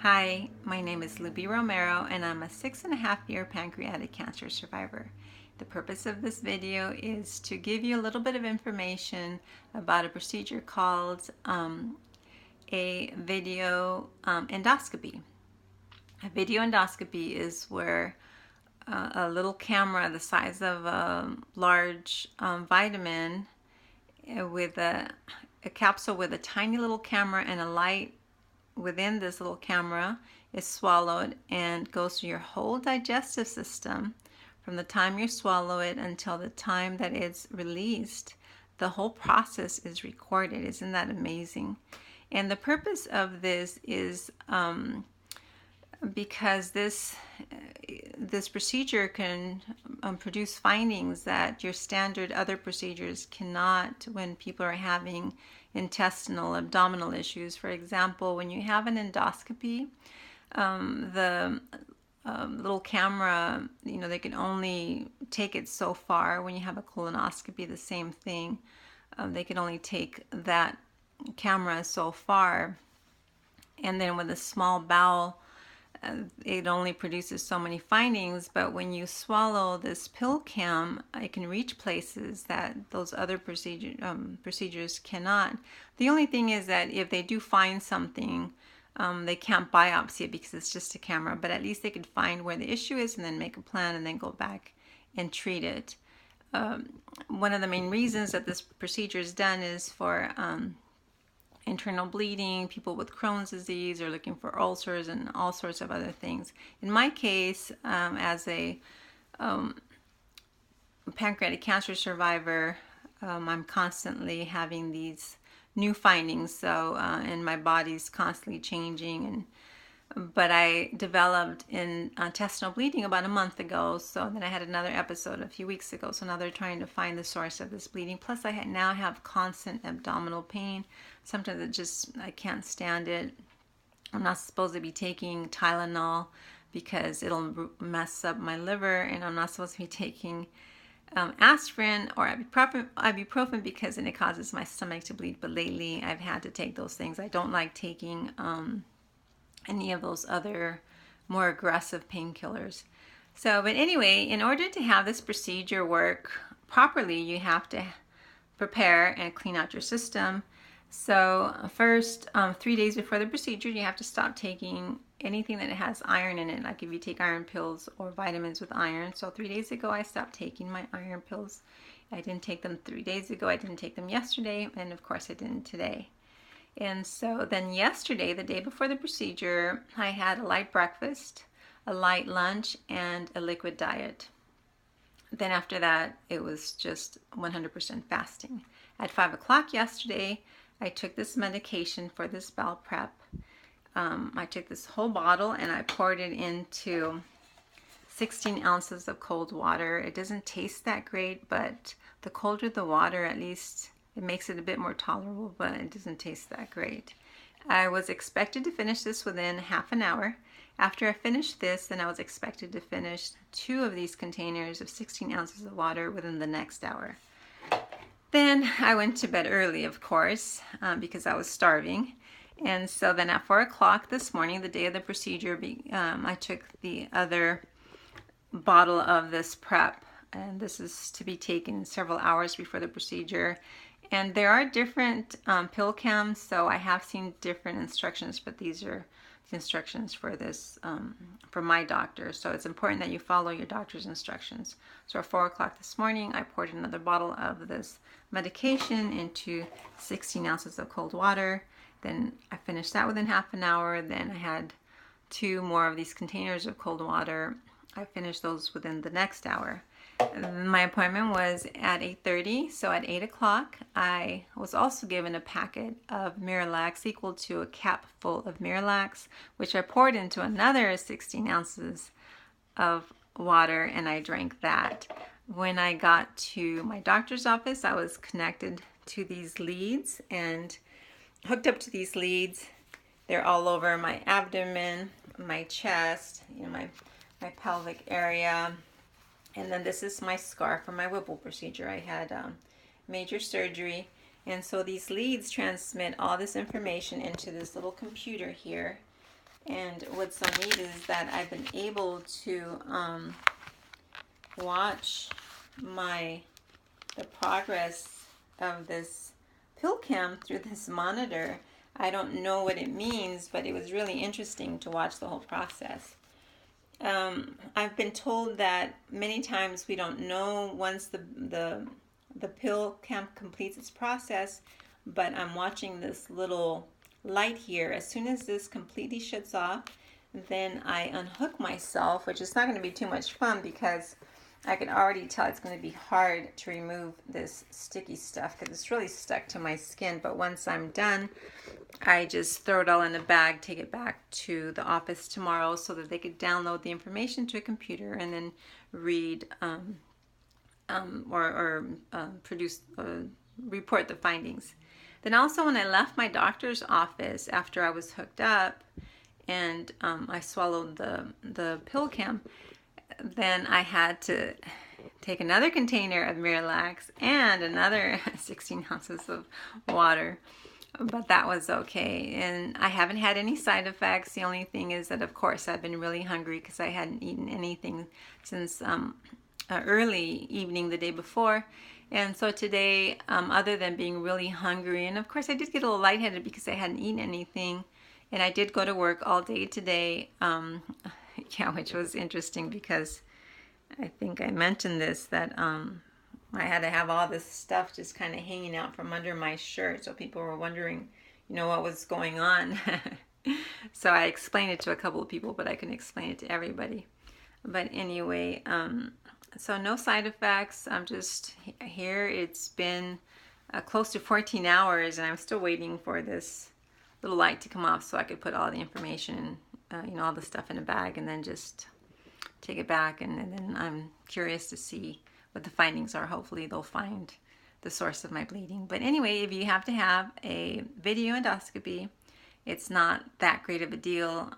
Hi, my name is Luby Romero and I'm a 6.5-year pancreatic cancer survivor. The purpose of this video is to give you a little bit of information about a procedure called a video endoscopy. A video endoscopy is where a little camera the size of a large vitamin with a capsule with a tiny little camera and a light within this little camera is swallowed and goes through your whole digestive system from the time you swallow it until the time that it's released. The whole process is recorded. Isn't that amazing? And the purpose of this is because this procedure can produce findings that your standard other procedures cannot when people are having intestinal, abdominal issues. For example, when you have an endoscopy, the little camera, they can only take it so far. When you have a colonoscopy, the same thing. They can only take that camera so far. And then with a small bowel, it only produces so many findings, but when you swallow this PillCam, it can reach places that those other procedures cannot. The only thing is that if they do find something, they can't biopsy it because it's just a camera, but at least they could find where the issue is and then make a plan and then go back and treat it. One of the main reasons that this procedure is done is for internal bleeding, people with Crohn's disease are looking for ulcers and all sorts of other things. In my case, as a pancreatic cancer survivor, I'm constantly having these new findings. So, and my body's constantly changing. But I developed intestinal bleeding about a month ago. So then I had another episode a few weeks ago. So now they're trying to find the source of this bleeding. Plus, I now have constant abdominal pain. Sometimes I can't stand it. I'm not supposed to be taking Tylenol because it'll mess up my liver, and I'm not supposed to be taking aspirin or ibuprofen because then it causes my stomach to bleed. But lately, I've had to take those things. I don't like taking any of those other more aggressive painkillers. So, but anyway, in order to have this procedure work properly, you have to prepare and clean out your system. So first, 3 days before the procedure, you have to stop taking anything that has iron in it, like if you take iron pills or vitamins with iron. So 3 days ago, I stopped taking my iron pills. I didn't take them 3 days ago. I didn't take them yesterday. And of course, I didn't today. And so then yesterday, the day before the procedure, I had a light breakfast, a light lunch, and a liquid diet. Then after that, it was just 100% fasting. At 5 o'clock yesterday, I took this medication for this bowel prep. I took this whole bottle and I poured it into 16 ounces of cold water. It doesn't taste that great, but the colder the water, at least it makes it a bit more tolerable, but it doesn't taste that great. I was expected to finish this within half an hour. After I finished this, then I was expected to finish 2 of these containers of 16 ounces of water within the next hour. Then I went to bed early, of course, because I was starving. And so then at 4 o'clock this morning, the day of the procedure, I took the other bottle of this prep. And this is to be taken several hours before the procedure. And there are different PillCams, so I have seen different instructions, but these are the instructions for this, for my doctor. So it's important that you follow your doctor's instructions. So at 4 o'clock this morning, I poured another bottle of this medication into 16 ounces of cold water. Then I finished that within half an hour. Then I had 2 more of these containers of cold water. I finished those within the next hour. My appointment was at 8:30, so at 8 o'clock, I was also given a packet of Miralax equal to a cap full of Miralax, which I poured into another 16 ounces of water, and I drank that. When I got to my doctor's office, I was connected to these leads and hooked up to these leads. They're all over my abdomen, my chest, my pelvic area. And then this is my scar from my Whipple procedure. I had major surgery. And so these leads transmit all this information into this little computer here. And what's so neat is that I've been able to watch the progress of this PillCam through this monitor. I don't know what it means, but it was really interesting to watch the whole process. I've been told that many times we don't know once the PillCam completes its process, but I'm watching this little light here. As soon as this completely shuts off, then I unhook myself, which is not going to be too much fun because I can already tell it's going to be hard to remove this sticky stuff because it's really stuck to my skin. But once I'm done, I just throw it all in a bag, take it back to the office tomorrow so that they could download the information to a computer and then read produce, report the findings. Then also when I left my doctor's office after I was hooked up and I swallowed the PillCam, then I had to take another container of Miralax and another 16 ounces of water. But that was okay. And I haven't had any side effects. The only thing is that, of course, I've been really hungry because I hadn't eaten anything since early evening the day before. And so today, other than being really hungry, and of course I did get a little lightheaded because I hadn't eaten anything. And I did go to work all day today. Yeah, which was interesting because I think I mentioned this, that I had to have all this stuff just kind of hanging out from under my shirt. So people were wondering, what was going on. So I explained it to a couple of people, but I couldn't explain it to everybody. But anyway, so no side effects. I'm just here. It's been close to 14 hours and I'm still waiting for this little light to come off so I could put all the information, all the stuff in a bag and then just take it back. And then I'm curious to see what the findings are. Hopefully they'll find the source of my bleeding. But anyway, if you have to have a video endoscopy, it's not that great of a deal.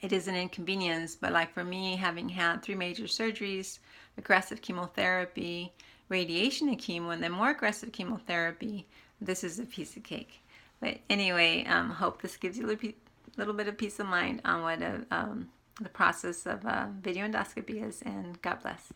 It is an inconvenience, but like for me, having had 3 major surgeries, aggressive chemotherapy, radiation and chemo, and then more aggressive chemotherapy, this is a piece of cake. But anyway, hope this gives you a little bit of peace of mind on what the process of video endoscopy is, and God bless.